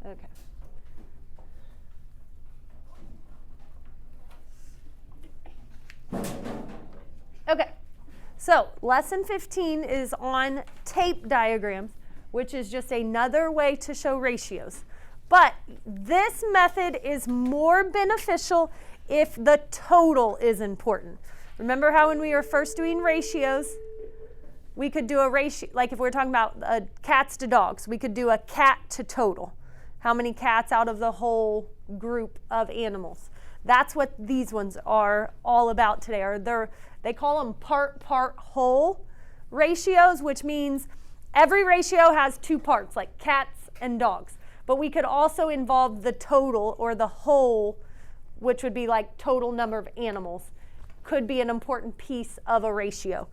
Okay. Okay, so lesson 15 is on tape diagrams, which is just another way to show ratios. But this method is more beneficial if the total is important. Remember how when we were first doing ratios, we could do a ratio, like if we're talking about cats to dogs, we could do a cat to total. How many cats out of the whole group of animals? That's what these ones are all about today. They call them part-whole ratios, which means every ratio has two parts, like cats and dogs. But we could also involve the total or the whole, which would be like total number of animals, could be an important piece of a ratio.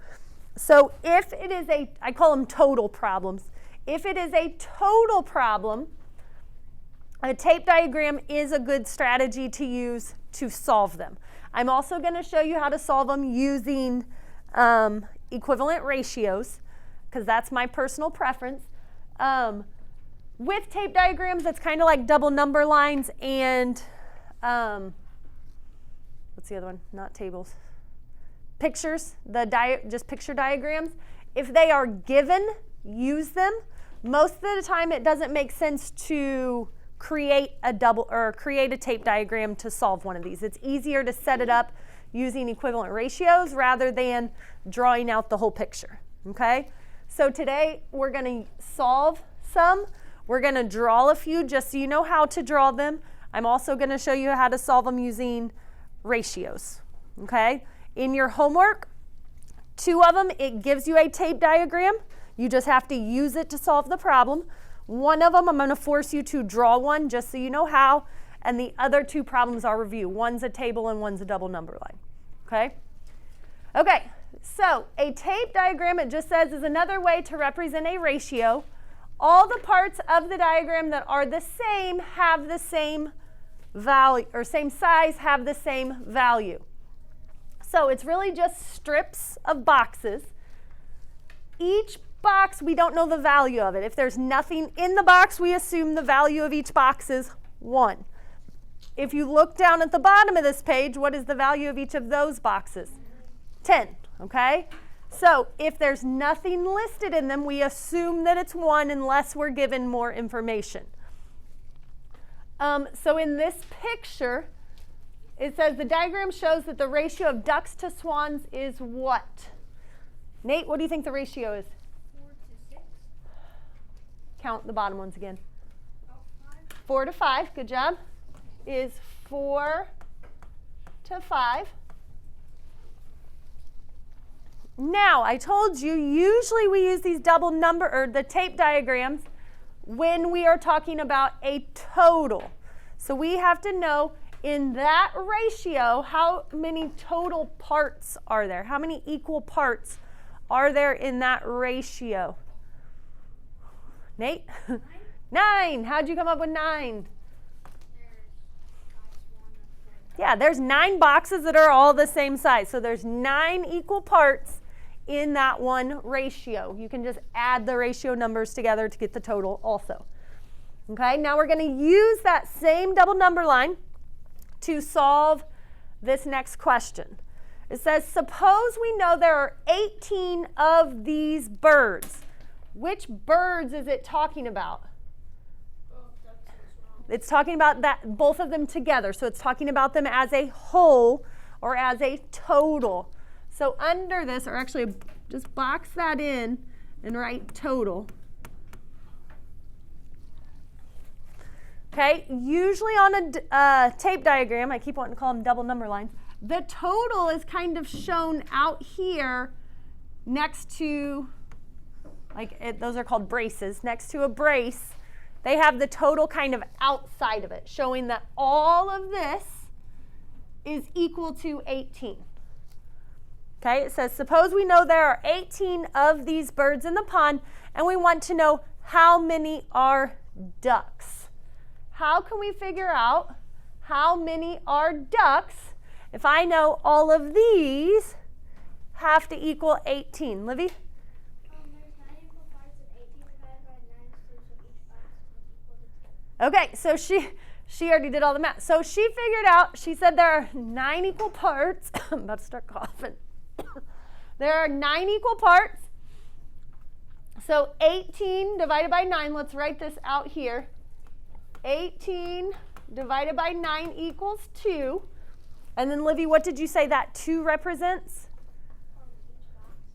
So if it is I call them total problems. If it is a total problem, a tape diagram is a good strategy to use to solve them. I'm also going to show you how to solve them using equivalent ratios, because that's my personal preference. With tape diagrams, it's kind of like double number lines and what's the other one? Not tables. Pictures, just picture diagrams. If they are given, use them. Most of the time it doesn't make sense to create a tape diagram to solve one of these. It's easier to set it up using equivalent ratios rather than drawing out the whole picture. Okay? So today we're going to solve some. We're going to draw a few just so you know how to draw them. I'm also going to show you how to solve them using ratios. Okay? In your homework, 2 of them, it gives you a tape diagram. You just have to use it to solve the problem. 1 of them, I'm going to force you to draw one just so you know how. And the other 2 problems are review. One's a table and one's a double number line. Okay? Okay, so a tape diagram, it just says, is another way to represent a ratio. All the parts of the diagram that are the same have the same value, or same size, have the same value. So it's really just strips of boxes. Each box, we don't know the value of it. If there's nothing in the box, we assume the value of each box is 1. If you look down at the bottom of this page, what is the value of each of those boxes? 10, okay? So if there's nothing listed in them, we assume that it's 1 unless we're given more information. So in this picture, it says the diagram shows that the ratio of ducks to swans is what? Nate, what do you think the ratio is? 4 to 6. Count the bottom ones again. About 5. 4 to 5, good job. Is 4 to 5. Now, I told you, usually we use these double number, or the tape diagrams, when we are talking about a total. So we have to know in that ratio, how many total parts are there? How many equal parts are there in that ratio? Nate? 9. 9. How'd you come up with 9? There's Yeah, there's 9 boxes that are all the same size. So there's 9 equal parts in that one ratio. You can just add the ratio numbers together to get the total also. Okay, now we're going to use that same double number line to solve this next question. It says, suppose we know there are 18 of these birds. Which birds is it talking about? It's talking about that, both of them together. So it's talking about them as a whole or as a total. So under this, or actually just box that in and write total. Okay, usually on a tape diagram, I keep wanting to call them double number lines, the total is kind of shown out here next to, those are called braces, next to a brace. They have the total kind of outside of it, showing that all of this is equal to 18. Okay, it says, suppose we know there are 18 of these birds in the pond, and we want to know how many are ducks. How can we figure out how many are ducks if I know all of these have to equal 18? Livy? There's 9 equal parts and 18 divided by 9 so each box is equal to 10. Okay, so she already did all the math. So she figured out, she said there are 9 equal parts. I'm about to start coughing. There are 9 equal parts. So 18 divided by 9, let's write this out here. 18 divided by 9 equals 2. And then, Livy, what did you say that 2 represents?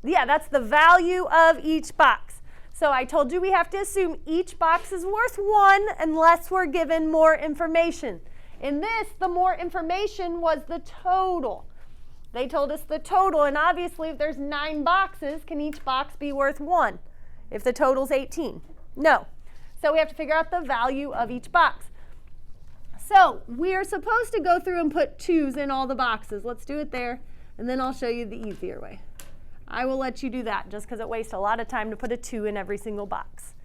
Yeah, that's the value of each box. So I told you we have to assume each box is worth 1 unless we're given more information. In this, the more information was the total. They told us the total, and obviously if there's 9 boxes, can each box be worth 1 if the total's 18? No. So we have to figure out the value of each box. So we are supposed to go through and put 2's in all the boxes. Let's do it there, and then I'll show you the easier way. I will let you do that just because it wastes a lot of time to put a 2 in every single box.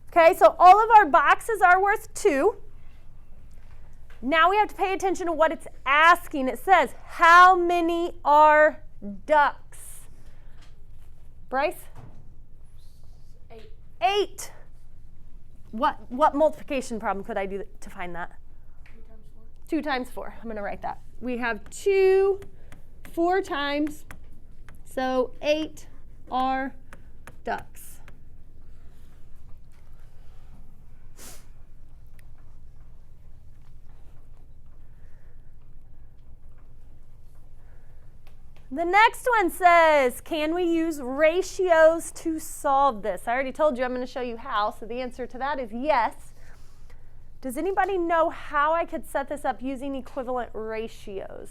Okay, so all of our boxes are worth 2. Now we have to pay attention to what it's asking. It says, how many are ducks? Bryce? 8. 8. What multiplication problem could I do to find that? 2 times 4. 2 times 4. I'm going to write that. We have 2 4 times, so 8 are ducks. The next one says, can we use ratios to solve this? I already told you I'm going to show you how, so the answer to that is yes. Does anybody know how I could set this up using equivalent ratios?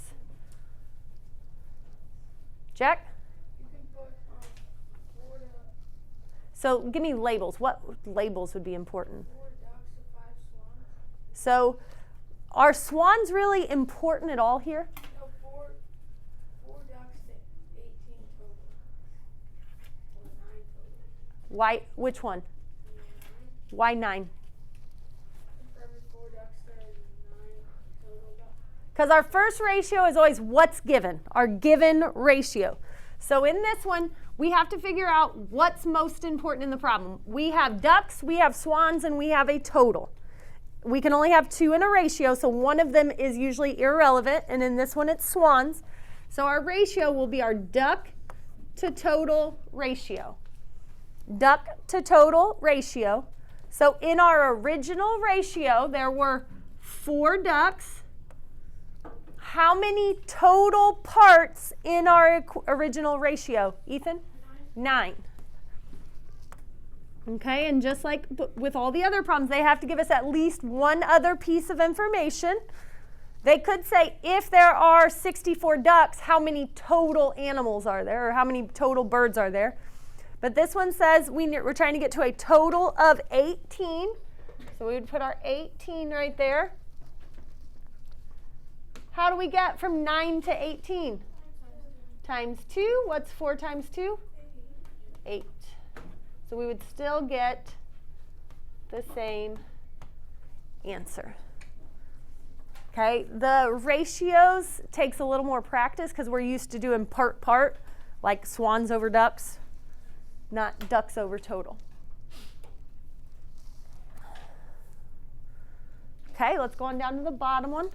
Jack? You can put 4 to So give me labels. What labels would be important? 4 ducks to 5 swans. So are swans really important at all here? No, 4 ducks to 18 total. Or 9 total. Why? Which one? 9. Why 9? For every 4 ducks, there are 9 total ducks. Because our first ratio is always what's given, our given ratio. So in this one, we have to figure out what's most important in the problem. We have ducks, we have swans, and we have a total. We can only have 2 in a ratio, so one of them is usually irrelevant, and in this one it's swans. So our ratio will be our duck to total ratio. Duck to total ratio. So in our original ratio, there were 4 ducks. How many total parts in our original ratio? Ethan? 9. Okay, and just like with all the other problems, they have to give us at least one other piece of information. They could say, if there are 64 ducks, how many total animals are there, or how many total birds are there? But this one says we're trying to get to a total of 18. So we would put our 18 right there. How do we get from 9 to 18? Times 2. What's 4 times 2? 8. So we would still get the same answer. Okay, the ratios takes a little more practice because we're used to doing part, like swans over ducks, not ducks over total. Okay, let's go on down to the bottom one.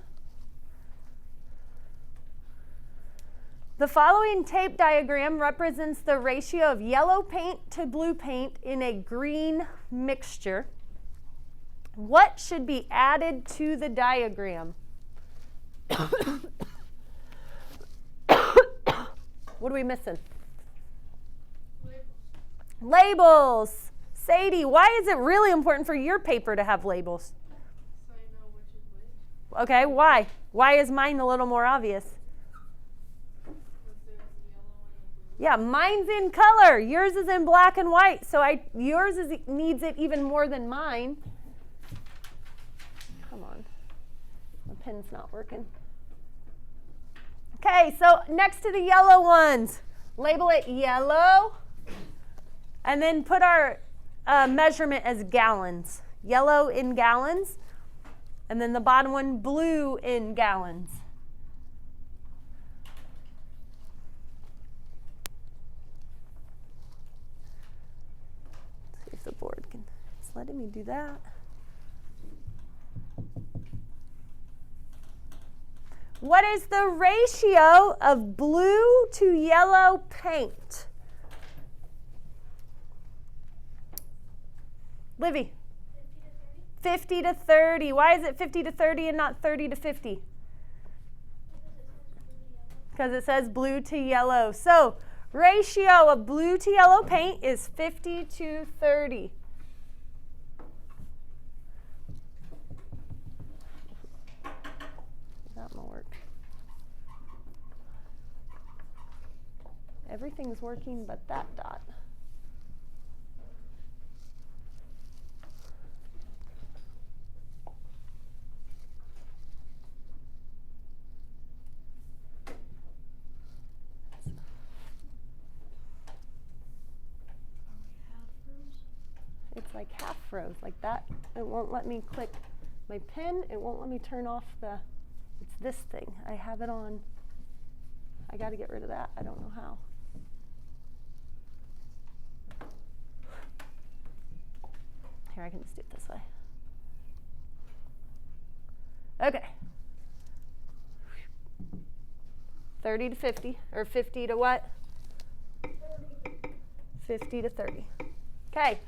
The following tape diagram represents the ratio of yellow paint to blue paint in a green mixture. What should be added to the diagram? What are we missing? Labels. Sadie, why is it really important for your paper to have labels? So I know which is which. Okay, why? Why is mine a little more obvious? Yeah, mine's in color. Yours is in black and white. So yours needs it even more than mine. Come on. My pen's not working. Okay, so next to the yellow ones, label it yellow. And then put our measurement as gallons. Yellow in gallons. And then the bottom one, blue in gallons. The board can, it's letting me do that. What is the ratio of blue to yellow paint? Livy? 50 to 30. Why is it 50 to 30 and not 30 to 50? Because it says blue to yellow. So, ratio of blue to yellow paint is 50 to 30. That won't work. Everything's working but that dot. It's like half froze, like that. It won't let me click my pen. It won't let me turn off the, it's this thing. I have it on. I got to get rid of that. I don't know how. Here, I can just do it this way. Okay. 30 to 50, or 50 to what? 50 to 30. Okay.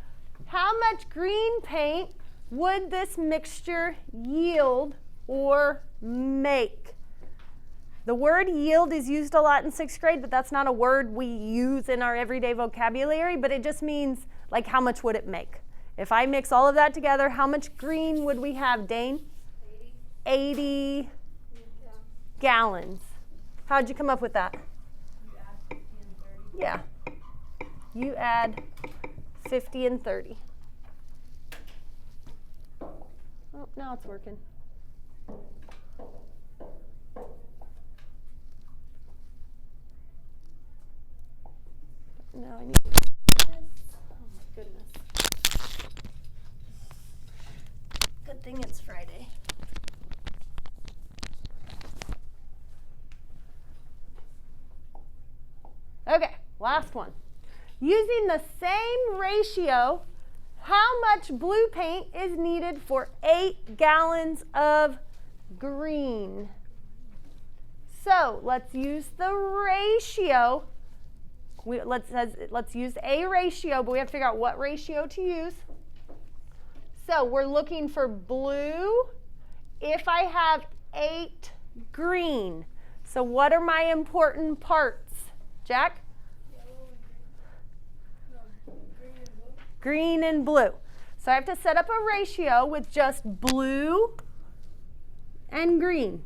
How much green paint would this mixture yield or make? The word yield is used a lot in 6th grade, but that's not a word we use in our everyday vocabulary, but it just means like how much would it make? If I mix all of that together, how much green would we have, Dane? 80 gallons. How'd you come up with that? Yeah. You add 50 and 30. Oh, now it's working. Now I need to do this. Oh my goodness. Good thing it's Friday. Okay, last one. Using the same ratio, how much blue paint is needed for 8 gallons of green? So let's use the ratio. Let's use a ratio, but we have to figure out what ratio to use. So we're looking for blue if I have 8 green. So what are my important parts? Jack? Green and blue. So I have to set up a ratio with just blue and green.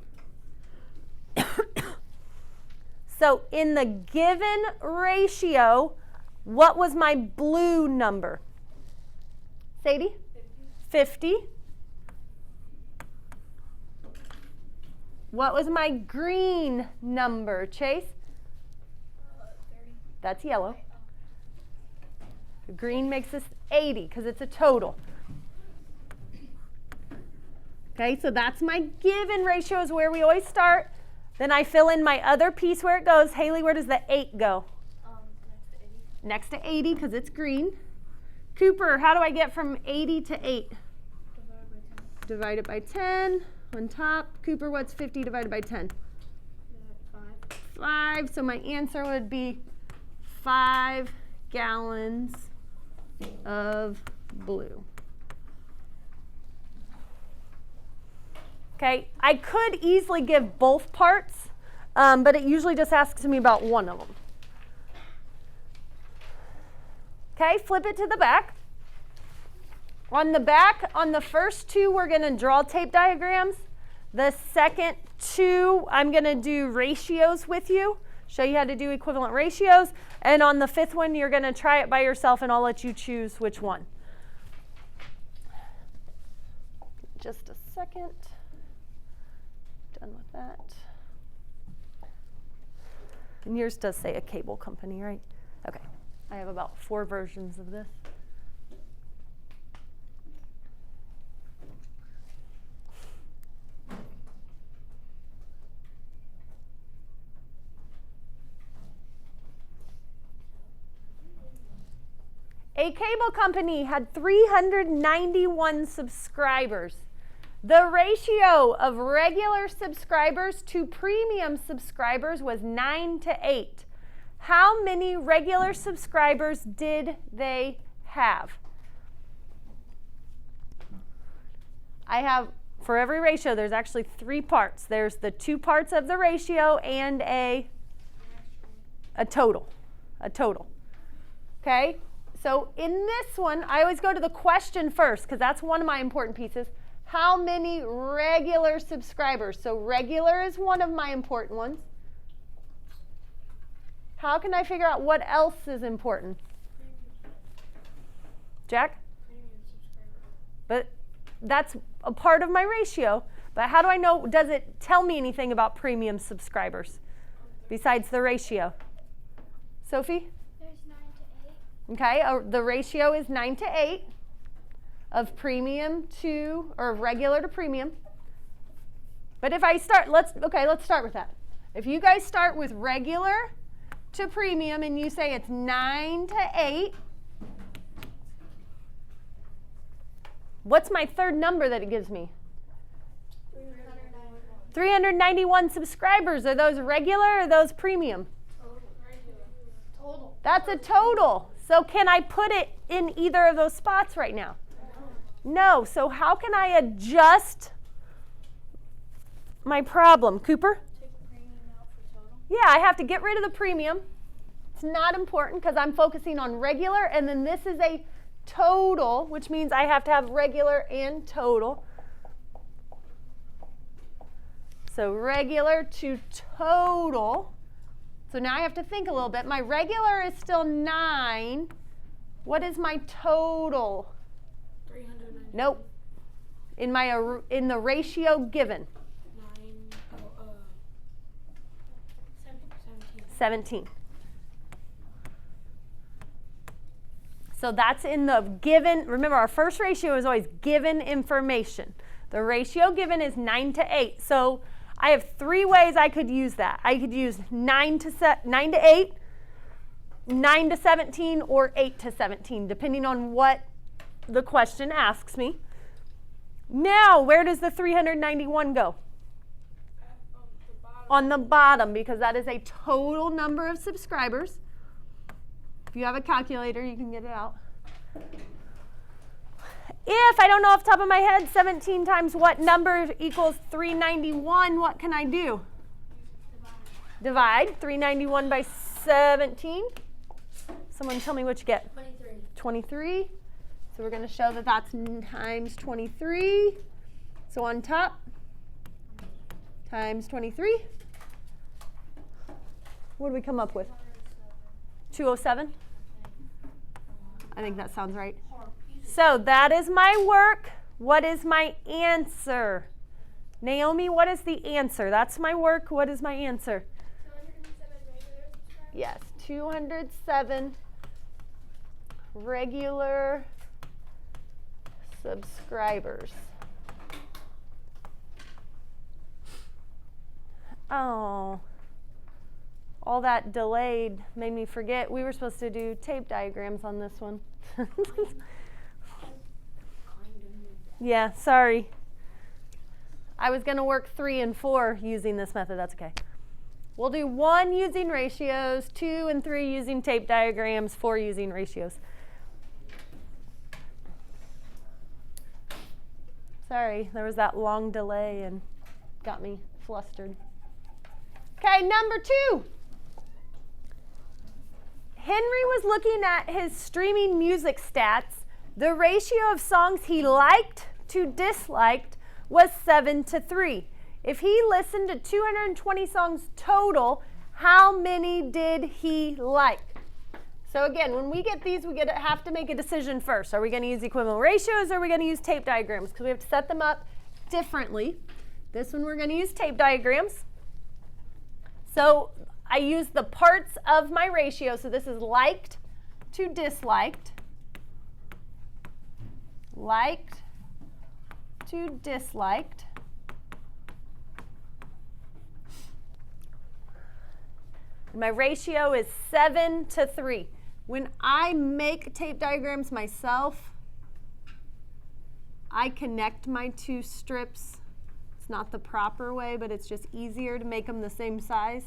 So in the given ratio, what was my blue number? Sadie? 50. What was my green number? Chase? 30. That's yellow. Green makes this 80 because it's a total. Okay, so that's my given ratio is where we always start. Then I fill in my other piece where it goes. Haley, where does the 8 go? Next to 80 because it's green. Cooper, how do I get from 80 to 8? Divide it by 10 on top. Cooper, what's 50 divided by 10? 5. So my answer would be 5 gallons of blue. Okay, I could easily give both parts, but it usually just asks me about one of them. Okay, flip it to the back. On the back, on the first 2, we're going to draw tape diagrams. The second 2, I'm going to do ratios with you, show you how to do equivalent ratios. And on the 5th one, you're going to try it by yourself, and I'll let you choose which one. Just a second. Done with that. And yours does say a cable company, right? Okay. I have about 4 versions of this. A cable company had 391 subscribers. The ratio of regular subscribers to premium subscribers was 9 to 8. How many regular subscribers did they have? I have, for every ratio, there's actually 3 parts. There's the 2 parts of the ratio and a total. A total. Okay? So in this one, I always go to the question first because that's one of my important pieces. How many regular subscribers? So regular is one of my important ones. How can I figure out what else is important? Jack? But that's a part of my ratio. But how do I know? Does it tell me anything about premium subscribers besides the ratio? Sophie? There's 9 to 8. Okay, the ratio is 9 to 8 of premium to, or regular to premium. But if I start, let's start with that. If you guys start with regular to premium and you say it's 9 to 8, what's my third number that it gives me? 391 subscribers. Are those regular or are those premium? Total. That's a total. So can I put it in either of those spots right now? No. So how can I adjust my problem? Cooper? Take premium out for total. Yeah, I have to get rid of the premium. It's not important because I'm focusing on regular, and then this is a total, which means I have to have regular and total. So regular to total. So now I have to think a little bit. My regular is still 9. What is my total? 390. Nope. In the ratio given. 17. So that's in the given. Remember, our first ratio is always given information. The ratio given is 9 to 8. So I have 3 ways I could use that. I could use 9 to 8, 9 to 17, or 8 to 17, depending on what the question asks me. Now, where does the 391 go? On the bottom, because that is a total number of subscribers. If you have a calculator, you can get it out. If I don't know off the top of my head, 17 times what number equals 391, what can I do? Divide 391 by 17. Someone tell me what you get. 23. So we're going to show that that's times 23. So on top, times 23. What do we come up with? 207? I think that sounds right. So that is my work. What is my answer? Naomi, what is the answer? That's my work. What is my answer? 207 regular subscribers? Yes, 207 regular subscribers. Oh, all that delayed made me forget. We were supposed to do tape diagrams on this one. Yeah, sorry. I was going to work 3 and 4 using this method. That's okay. We'll do 1 using ratios, 2 and 3 using tape diagrams, 4 using ratios. Sorry, there was that long delay and got me flustered. Okay, number 2. Henry was looking at his streaming music stats. The ratio of songs he liked to disliked was 7 to 3. If he listened to 220 songs total, how many did he like? So again, when we get these, we have to make a decision first. Are we going to use equivalent ratios or are we going to use tape diagrams? Because we have to set them up differently. This one we're going to use tape diagrams. So I use the parts of my ratio. So this is liked to disliked. Liked to disliked. My ratio is 7 to 3. When I make tape diagrams myself, I connect my two strips. It's not the proper way, but it's just easier to make them the same size.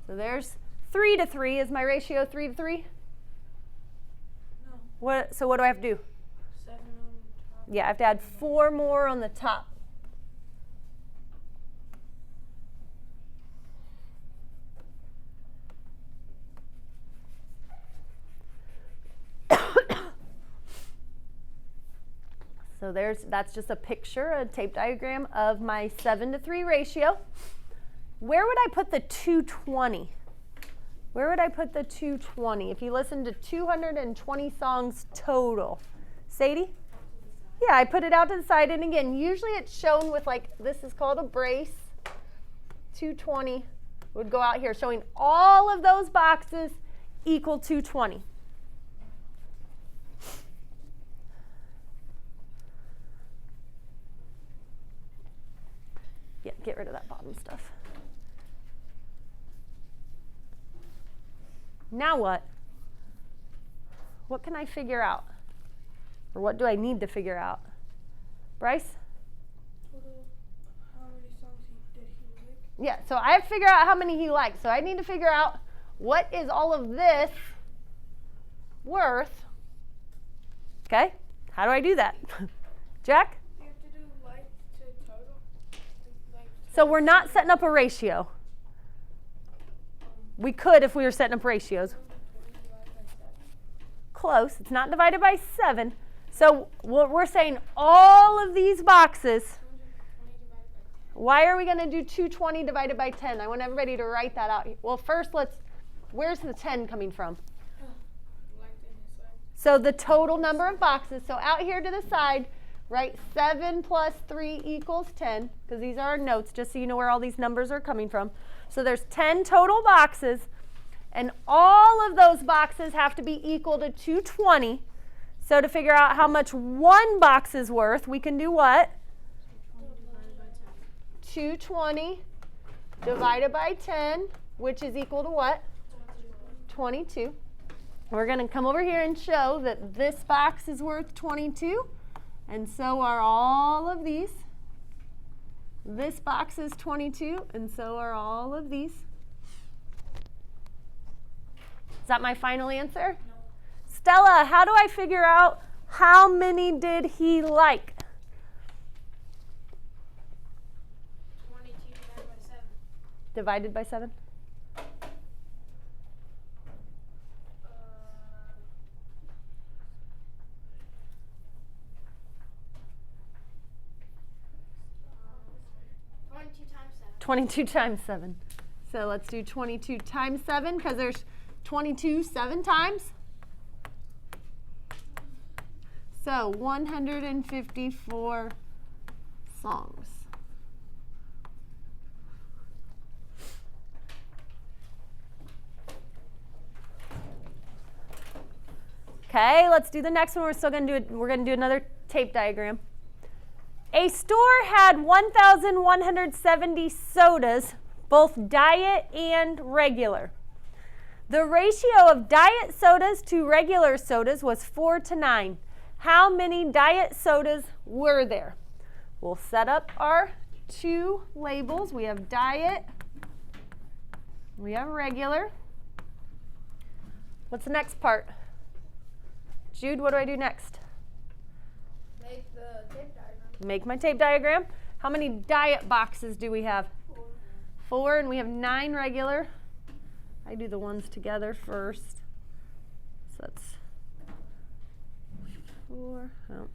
So there's 3 to 3. Is my ratio 3 to 3? No. So what do I have to do? 7 on top. Yeah, I have to add 4 more on the top. So that's just a picture, a tape diagram of my 7 to 3 ratio. Where would I put the 220? Where would I put the 220 if you listen to 220 songs total? Sadie? Yeah, I put it out to the side, and again, usually it's shown with like, this is called a brace. 220 would go out here, showing all of those boxes equal 220. Yeah, get rid of that bottom stuff. Now what? What can I figure out? Or what do I need to figure out? Bryce? Total, how many songs did he like? Yeah, so I have to figure out how many he likes. So I need to figure out what is all of this worth. Okay, how do I do that? Jack? You have to do like to total. Like So we're not setting up a ratio. We could if we were setting up ratios. 20 divided by 7. Close. It's not divided by 7. So we're saying all of these boxes. 220 divided by 10. Why are we going to do 220 divided by 10? I want everybody to write that out. Well, first, where's the 10 coming from? Like in this way. So the total number of boxes. So out here to the side, write 7 plus 3 equals 10, because these are our notes, just so you know where all these numbers are coming from. So there's 10 total boxes, and all of those boxes have to be equal to 220. So to figure out how much one box is worth, we can do what? 220 divided by 10, which is equal to what? 22. We're going to come over here and show that this box is worth 22, and so are all of these. This box is 22, and so are all of these. Is that my final answer? No. Stella, how do I figure out how many did he like? 22 divided by 7. Divided by 7? Uh, 22 times 7. 22 times 7. So let's do 22 times 7, because there's 22 7 times. So 154 songs. Okay, let's do the next one. We're still going to do it. We're going to do another tape diagram. A store had 1,170 sodas, both diet and regular. The ratio of diet sodas to regular sodas was 4 to 9. How many diet sodas were there? We'll set up our two labels. We have diet, we have regular. What's the next part? Jude, what do I do next? Make the tape diagram. Make my tape diagram. How many diet boxes do we have? 4. 4, and we have 9 regular. I do the ones together first. So that's 4. Oh.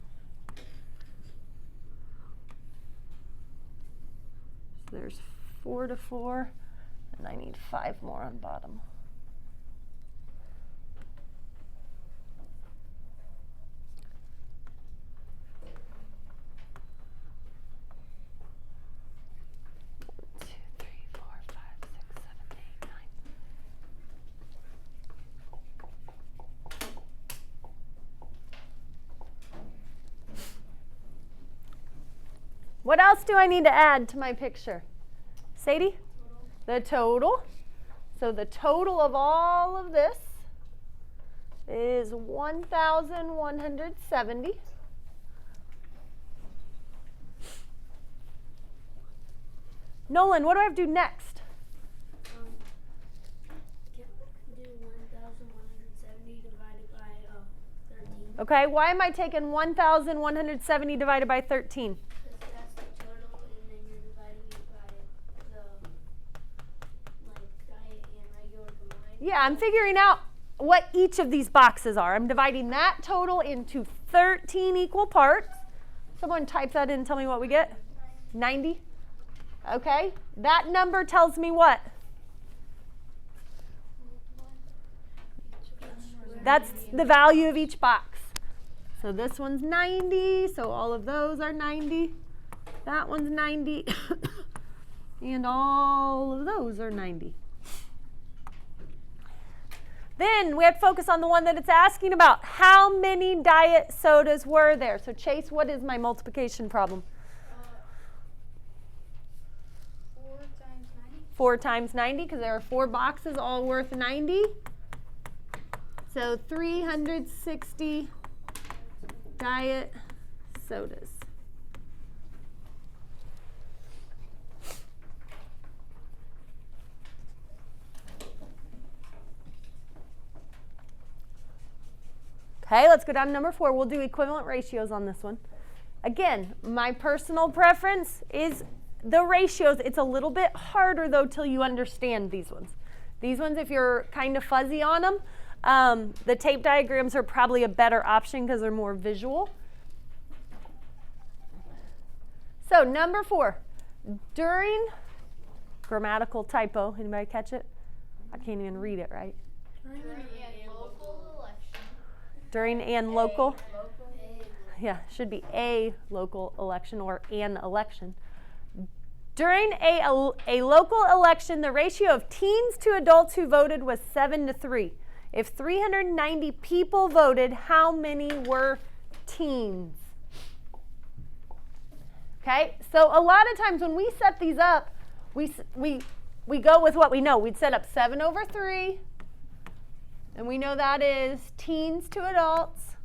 So there's 4 to 4, and I need 5 more on bottom. What else do I need to add to my picture? Sadie? Total. The total. So the total of all of this is 1,170. Nolan, what do I have to do next? Do 1,170 divided by 13. Okay, why am I taking 1,170 divided by 13? Because that's the total, and then you're dividing it by the diet and regular combined. Yeah, I'm figuring out what each of these boxes are. I'm dividing that total into 13 equal parts. Someone type that in and tell me what we get. 90. Okay, that number tells me what? That's the value of each box. So this one's 90, so all of those are 90. That one's 90, and all of those are 90. Then we have to focus on the one that it's asking about. How many diet sodas were there? So Chase, what is my multiplication problem? 4 times 90. 4 times 90, because there are 4 boxes all worth 90. So 360 diet sodas. Okay, let's go down to number 4. We'll do equivalent ratios on this one. Again, my personal preference is the ratios. It's a little bit harder, though, till you understand these ones. These ones, if you're kind of fuzzy on them, the tape diagrams are probably a better option because they're more visual. So number 4, during grammatical typo. Anybody catch it? I can't even read it right. During and local. Yeah, should be a local election or an election. During a local election, the ratio of teens to adults who voted was 7-3. If 390 people voted, how many were teens? Okay, so a lot of times when we set these up, we go with what we know. We'd set up 7/3, and we know that is teens to adults.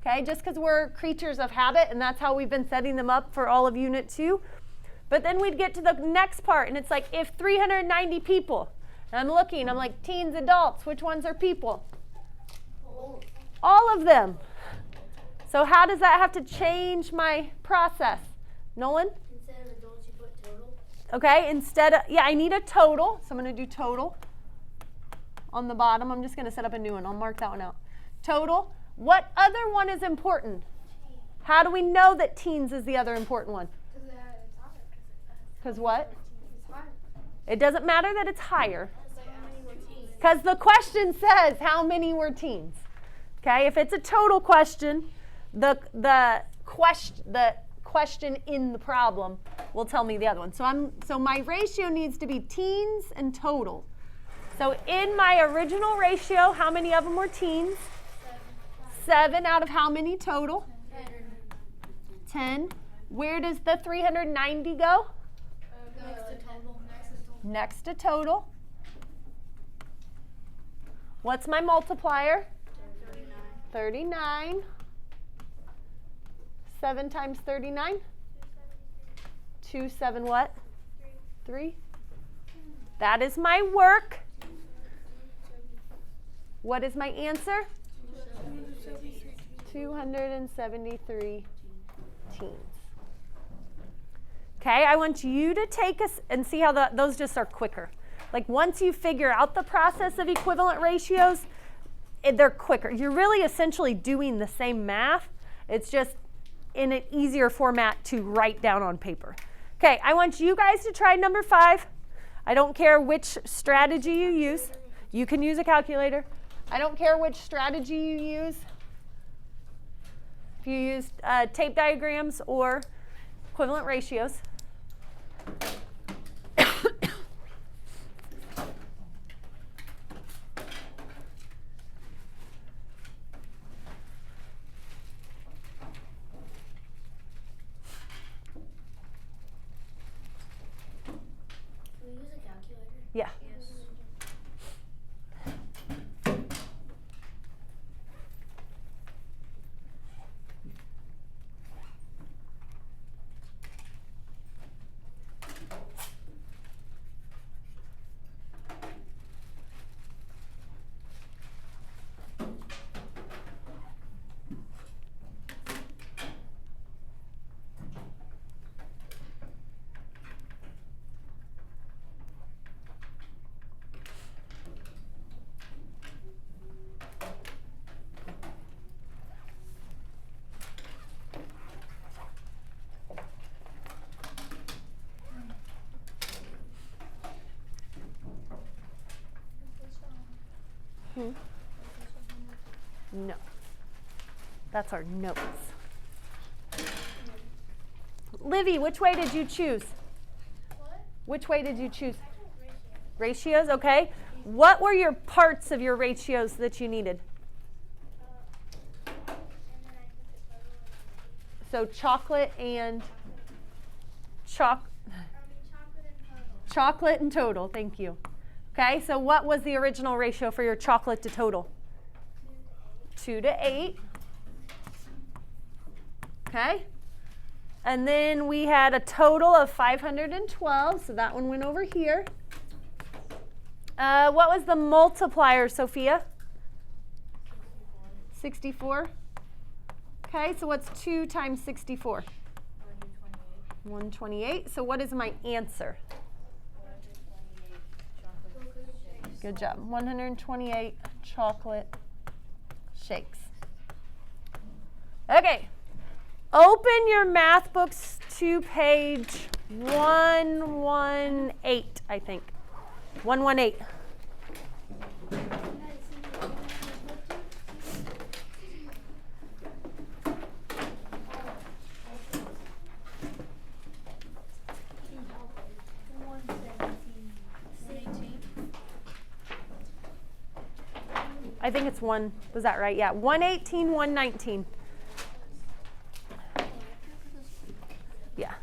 Okay, just because we're creatures of habit, and that's how we've been setting them up for all of Unit 2. But then we'd get to the next part, and it's like if 390 people, and I'm looking, I'm like teens, adults, which ones are people? All of them. So how does that have to change my process? Nolan? Instead of adults, you put total. Okay, instead of, yeah, I need a total, so I'm going to do total. On the bottom, I'm just going to set up a new one. I'll mark that one out. Total. What other one is important? How do we know that teens is the other important one? Because what? It doesn't matter that it's higher. Because the question says how many were teens. Okay, if it's a total question, the question in the problem will tell me the other one. So my ratio needs to be teens and total. So in my original ratio, how many of them were teens? 7 out of how many total? 10. Where does the 390 go? Next to total. What's my multiplier? 39. 7 times 39? 7 what? 3. That is my work. What is my answer? 273 teens. Okay, I want you to take us and see how those just are quicker. Like once you figure out the process of equivalent ratios, they're quicker. You're really essentially doing the same math. It's just in an easier format to write down on paper. Okay, I want you guys to try number 5. I don't care which strategy you use. You can use a calculator. I don't care which strategy you use. If you use tape diagrams or equivalent ratios. Can we use a calculator? Yeah. Yes. No. That's our notes. Livy, which way did you choose? What? Which way did you choose? Ratio. Ratios, okay. What were your parts of your ratios that you needed? And then I put the total in. So chocolate and Chocolate and total. chocolate and total, thank you. Okay, so what was the original ratio for your chocolate to total? 2 to 8. Okay. And then we had a total of 512, so that one went over here. What was the multiplier, Sophia? 64. Okay, so what's 2 times 64? 128. So what is my answer? Good job. 128 chocolate shakes. Okay. Open your math books to page 118, I think. 118. I think it's one. Was that right? Yeah. 118, 119. Yeah.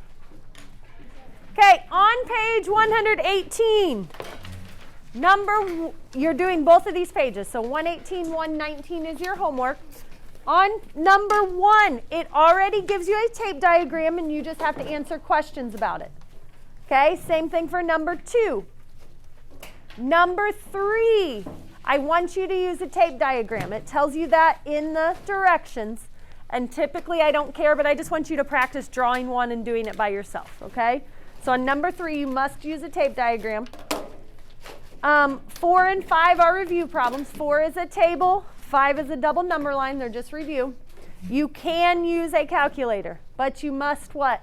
Okay, on page 118. You're doing both of these pages. So 118, 119 is your homework. On number 1, it already gives you a tape diagram and you just have to answer questions about it. Okay, same thing for number 2. Number 3, I want you to use a tape diagram. It tells you that in the directions. And typically I don't care, but I just want you to practice drawing one and doing it by yourself, okay? So on number 3, you must use a tape diagram. 4 and 5 are review problems. 4 is a table, 5 is a double number line. They're just review. You can use a calculator, but you must what?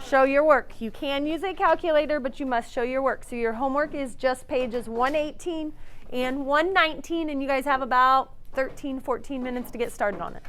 Show your work. You can use a calculator, but you must show your work. So your homework is just pages 118 and 119, and you guys have about 13, 14 minutes to get started on it.